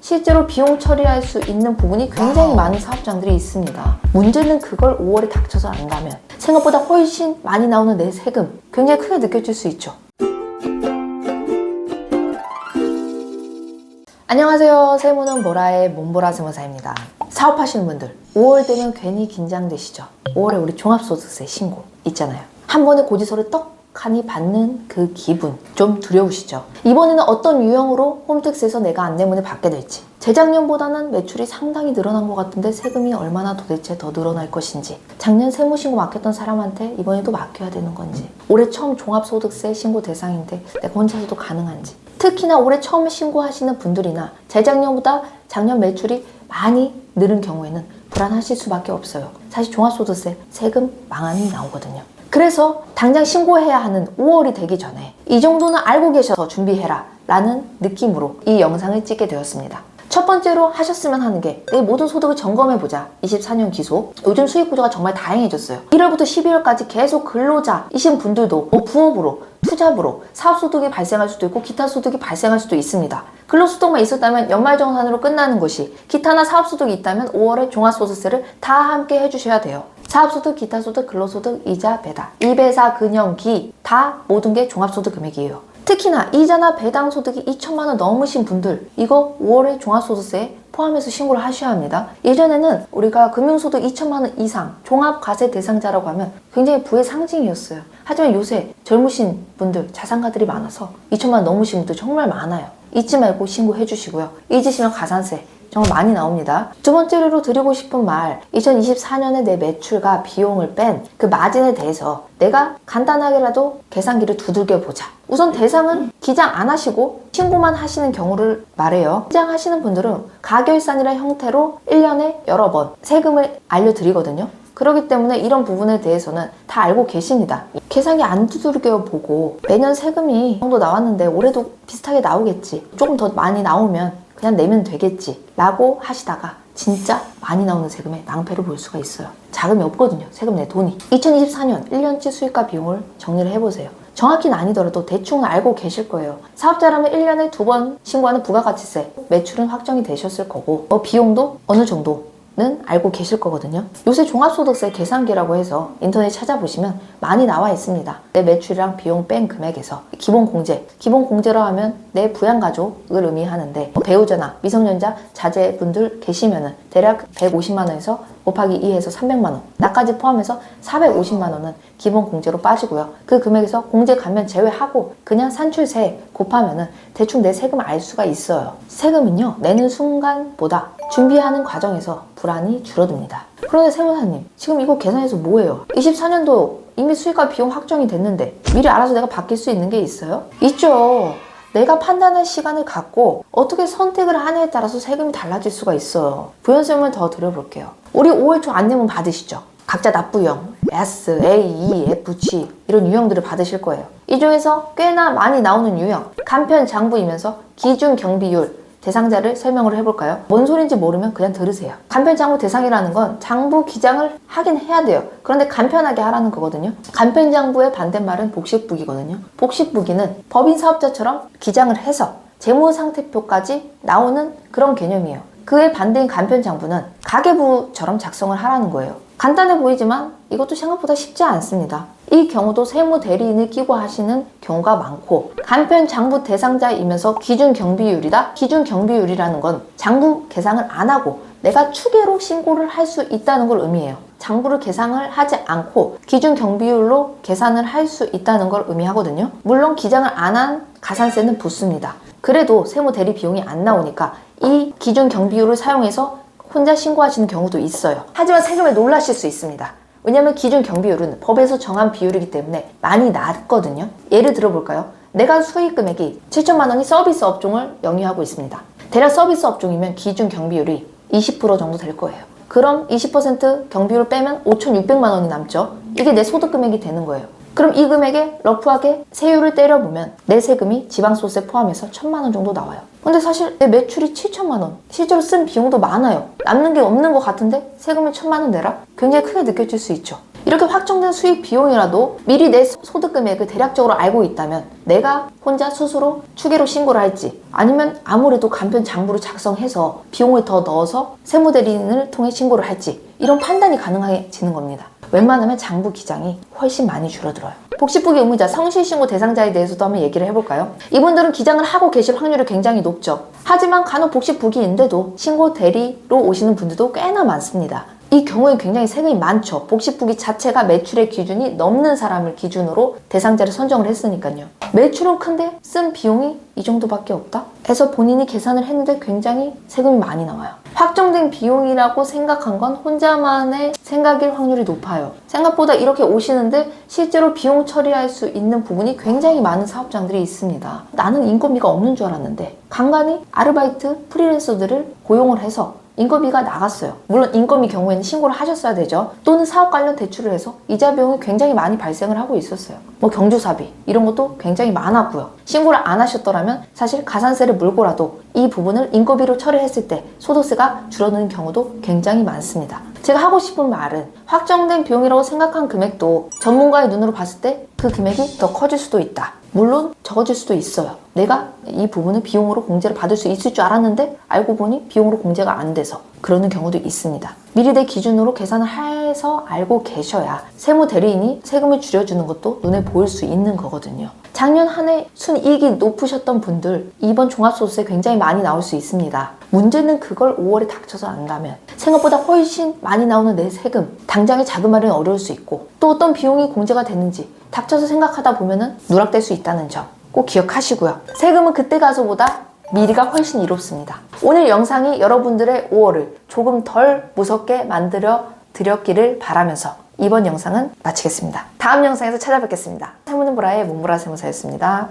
실제로 비용 처리할 수 있는 부분이 굉장히 많은 사업장들이 있습니다. 문제는 그걸 5월에 닥쳐서 안 가면 생각보다 훨씬 많이 나오는 내 세금 굉장히 크게 느껴질 수 있죠. 안녕하세요. 세무는 보라의 몸보라 세무사입니다. 사업하시는 분들 5월 되면 괜히 긴장되시죠? 5월에 우리 종합소득세 신고 있잖아요. 한 번에 고지서를 떡하니 받는 그 기분 좀 두려우시죠? 이번에는 어떤 유형으로 홈택스에서 내가 안내문을 받게 될지, 재작년보다는 매출이 상당히 늘어난 것 같은데 세금이 얼마나 도대체 더 늘어날 것인지, 작년 세무신고 맡겼던 사람한테 이번에도 맡겨야 되는 건지, 올해 처음 종합소득세 신고 대상인데 내가 혼자서도 가능한지, 특히나 올해 처음 신고하시는 분들이나 재작년보다 작년 매출이 많이 늘은 경우에는 불안하실 수밖에 없어요. 사실 종합소득세 세금 망한이 나오거든요. 그래서 당장 신고해야 하는 5월이 되기 전에 이 정도는 알고 계셔서 준비해라 라는 느낌으로 이 영상을 찍게 되었습니다. 첫 번째로 하셨으면 하는 게 내 모든 소득을 점검해보자. 24년 기소. 요즘 수익 구조가 정말 다양해졌어요. 1월부터 12월까지 계속 근로자이신 분들도 부업으로, 투잡으로 사업소득이 발생할 수도 있고 기타 소득이 발생할 수도 있습니다. 근로소득만 있었다면 연말정산으로 끝나는 것이, 기타나 사업소득이 있다면 5월에 종합소득세를 다 함께 해주셔야 돼요. 사업소득, 기타소득, 근로소득, 이자, 배당, 이배사, 근영기 다 모든 게 종합소득 금액이에요. 특히나 이자나 배당 소득이 2천만 원 넘으신 분들, 이거 5월에 종합소득세에 포함해서 신고를 하셔야 합니다. 예전에는 우리가 금융소득 2천만 원 이상 종합과세 대상자라고 하면 굉장히 부의 상징이었어요. 하지만 요새 젊으신 분들, 자산가들이 많아서 2천만 원 넘으신 분들 정말 많아요. 잊지 말고 신고해 주시고요. 잊으시면 가산세 정말 많이 나옵니다. 두 번째로 드리고 싶은 말, 2024년에 내 매출과 비용을 뺀 그 마진에 대해서 내가 간단하게라도 계산기를 두들겨 보자. 우선 대상은 기장 안 하시고 신고만 하시는 경우를 말해요. 기장하시는 분들은 가결산이라는 형태로 1년에 여러 번 세금을 알려드리거든요. 그렇기 때문에 이런 부분에 대해서는 다 알고 계십니다. 계산기 안 두들겨 보고 매년 세금이 이 정도 나왔는데 올해도 비슷하게 나오겠지, 조금 더 많이 나오면 그냥 내면 되겠지 라고 하시다가 진짜 많이 나오는 세금에 낭패를 볼 수가 있어요. 자금이 없거든요. 세금 내 돈이. 2024년 1년치 수익과 비용을 정리를 해보세요. 정확히는 아니더라도 대충 알고 계실 거예요. 사업자라면 1년에 2번 신고하는 부가가치세, 매출은 확정이 되셨을 거고 비용도 어느 정도는 알고 계실 거거든요. 요새 종합소득세 계산기라고 해서 인터넷 찾아보시면 많이 나와 있습니다. 내 매출이랑 비용 뺀 금액에서 기본공제로 하면 내 부양가족을 의미하는데 배우자나 미성년자 자제분들 계시면은 대략 150만 원에서 곱하기 2해서 300만 원, 나까지 포함해서 450만 원은 기본공제로 빠지고요. 그 금액에서 공제 감면 제외하고 그냥 산출세 곱하면은 대충 내 세금을 알 수가 있어요. 세금은요, 내는 순간보다 준비하는 과정에서 불안이 줄어듭니다. 그런데 세무사님, 지금 이거 계산해서 뭐예요? 24년도 이미 수익과 비용 확정이 됐는데 미리 알아서 내가 바뀔 수 있는 게 있어요? 있죠. 내가 판단할 시간을 갖고 어떻게 선택을 하냐에 따라서 세금이 달라질 수가 있어요. 부연설명을 더 드려볼게요. 우리 5월 초 안내문 받으시죠? 각자 납부형, S, A, E, F, G 이런 유형들을 받으실 거예요. 이 중에서 꽤나 많이 나오는 유형, 간편 장부이면서 기준 경비율 대상자를 설명을 해볼까요? 뭔 소린지 모르면 그냥 들으세요. 간편장부 대상이라는 건 장부 기장을 하긴 해야 돼요. 그런데 간편하게 하라는 거거든요. 간편장부의 반대말은 복식부기거든요. 복식부기는 법인 사업자처럼 기장을 해서 재무상태표까지 나오는 그런 개념이에요. 그의 반대인 간편장부는 가계부처럼 작성을 하라는 거예요. 간단해 보이지만 이것도 생각보다 쉽지 않습니다. 이 경우도 세무 대리인을 끼고 하시는 경우가 많고, 간편 장부 대상자이면서 기준 경비율이다. 기준 경비율이라는 건 장부 계상을 안 하고 내가 추계로 신고를 할 수 있다는 걸 의미해요. 장부를 계상을 하지 않고 기준 경비율로 계산을 할 수 있다는 걸 의미하거든요. 물론 기장을 안 한 가산세는 붙습니다. 그래도 세무 대리 비용이 안 나오니까 이 기준 경비율을 사용해서 혼자 신고하시는 경우도 있어요. 하지만 세금에 놀라실 수 있습니다. 왜냐하면 기준 경비율은 법에서 정한 비율이기 때문에 많이 낮거든요. 예를 들어볼까요? 내가 수익 금액이 7천만 원이 서비스 업종을 영위하고 있습니다. 대략 서비스 업종이면 기준 경비율이 20% 정도 될 거예요. 그럼 20% 경비율을 빼면 5,600만 원이 남죠. 이게 내 소득 금액이 되는 거예요. 그럼 이 금액에 러프하게 세율을 때려보면 내 세금이 지방소득세 포함해서 1,000만 원 정도 나와요. 근데 사실 내 매출이 7천만 원, 실제로 쓴 비용도 많아요. 남는 게 없는 것 같은데 세금을 1,000만 원 내라? 굉장히 크게 느껴질 수 있죠. 이렇게 확정된 수익 비용이라도 미리 내 소득 금액을 대략적으로 알고 있다면 내가 혼자 스스로 추계로 신고를 할지 아니면 아무래도 간편 장부를 작성해서 비용을 더 넣어서 세무대리인을 통해 신고를 할지 이런 판단이 가능해지는 겁니다. 웬만하면 장부 기장이 훨씬 많이 줄어들어요. 복식부기 의무자, 성실신고 대상자에 대해서도 한번 얘기를 해볼까요? 이분들은 기장을 하고 계실 확률이 굉장히 높죠. 하지만 간혹 복식부기인데도 신고 대리로 오시는 분들도 꽤나 많습니다. 이 경우에 굉장히 세금이 많죠. 복식부기 자체가 매출의 기준이 넘는 사람을 기준으로 대상자를 선정을 했으니까요. 매출은 큰데 쓴 비용이 이 정도밖에 없다? 해서 본인이 계산을 했는데 굉장히 세금이 많이 나와요. 확정된 비용이라고 생각한 건 혼자만의 생각일 확률이 높아요. 생각보다 이렇게 오시는데 실제로 비용 처리할 수 있는 부분이 굉장히 많은 사업장들이 있습니다. 나는 인건비가 없는 줄 알았는데 간간히 아르바이트, 프리랜서들을 고용을 해서 인건비가 나갔어요. 물론 인건비 경우에는 신고를 하셨어야 되죠. 또는 사업 관련 대출을 해서 이자 비용이 굉장히 많이 발생을 하고 있었어요. 뭐 경조사비 이런 것도 굉장히 많았고요. 신고를 안 하셨더라면 사실 가산세를 물고라도 이 부분을 인건비로 처리했을 때 소득세가 줄어드는 경우도 굉장히 많습니다. 제가 하고 싶은 말은 확정된 비용이라고 생각한 금액도 전문가의 눈으로 봤을 때 그 금액이 더 커질 수도 있다. 물론 적어질 수도 있어요. 내가 이 부분을 비용으로 공제를 받을 수 있을 줄 알았는데 알고 보니 비용으로 공제가 안 돼서 그러는 경우도 있습니다. 미리 내 기준으로 계산을 해서 알고 계셔야 세무대리인이 세금을 줄여주는 것도 눈에 보일 수 있는 거거든요. 작년 한 해 순이익이 높으셨던 분들 이번 종합소득세 굉장히 많이 나올 수 있습니다. 문제는 그걸 5월에 닥쳐서 안다면 생각보다 훨씬 많이 나오는 내 세금 당장에 자금마련이 어려울 수 있고 또 어떤 비용이 공제가 되는지 닥쳐서 생각하다 보면은 누락될 수 있다는 점 꼭 기억하시고요. 세금은 그때 가서보다 미리가 훨씬 이롭습니다. 오늘 영상이 여러분들의 5월을 조금 덜 무섭게 만들어 드렸기를 바라면서 이번 영상은 마치겠습니다. 다음 영상에서 찾아뵙겠습니다. 세무는 보라의 문보라 세무사였습니다.